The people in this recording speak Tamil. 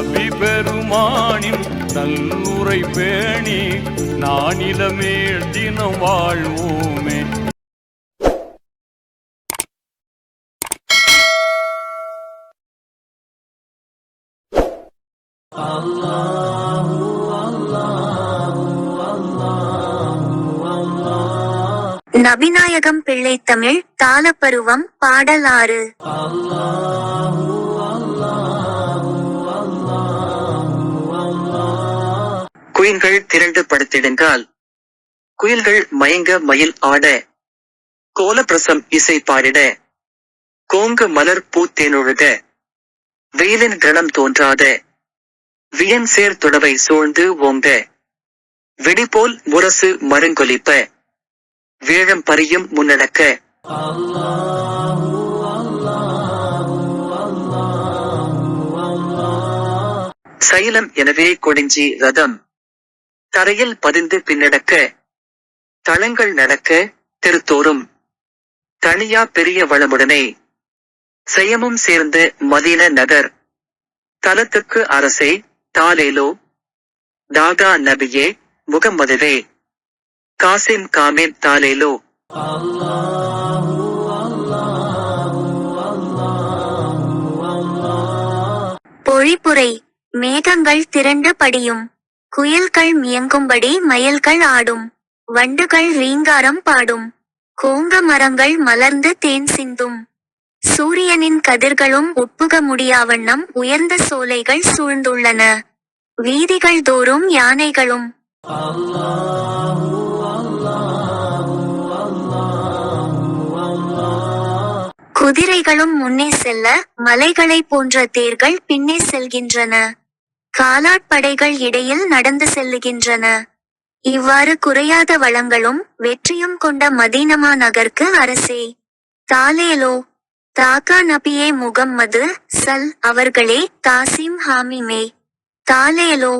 நபி பெருமானின் நல்லுரை பேணி நானிலமேல் தினம் வாழ்வோமே. நபிநாயகம் பிள்ளைத்தமிழ் தாளப்பருவம் பாடல் 6. குயில்கள் திரண்டு படுத்திடுங்கால் குயில்கள் மயங்க மயில் ஆட கோலப்பிரசம் இசை பாடிட கோங்கு மலர் பூத்தேனொழுக வெயிலின் கணம் தோன்றாத வியன் சேர் தொடவை சூழ்ந்து ஓங்க வெடிபோல் முரசு மருங்கொலிப்ப வேழம் பரியும் முன்னடக்க சைலம் எனவே கொடிஞ்சி ரதம் தரையில் பதிந்து பின்னடக்க தளங்கள் நடக்க திருத்தோறும் தனியா பெரிய வளமுடனே செயமும் சேர்ந்து மதீன நகர் தலத்துக்கு அரசே தாலேலோ தாகா நபியே முகம்மதுவே காசிம் காமின் தாலேலோ. பொழிப்புரை. மேகங்கள் திரண்டு படியும், குயில்கள் மியங்கும்படி மயில்கள் ஆடும், வண்டுகள் ரீங்காரம் பாடும், கோங்க மரங்கள் மலர்ந்து தேன் சிந்தும், சூரியனின் கதிர்களும் உட்புக முடியாவண்ணம் உயர்ந்த சோலைகள் சூழ்ந்துள்ளன, வீதிகள் தோறும் யானைகளும் குதிரைகளும் முன்னே செல்ல மலைகளைப் போன்ற தேர்கள் பின்னே செல்கின்றன, காலாட்படைகள் இடையில் நடந்து செல்லுகின்றன. இவ்வாறு குறையாத வளங்களும் வெற்றியும் கொண்ட மதீனமா நகர்க்கு அரசே தாலேலோ தாகா நபியே முகம்மது சல் அவர்களே தாசிம் ஹாமிமே தாலேலோ.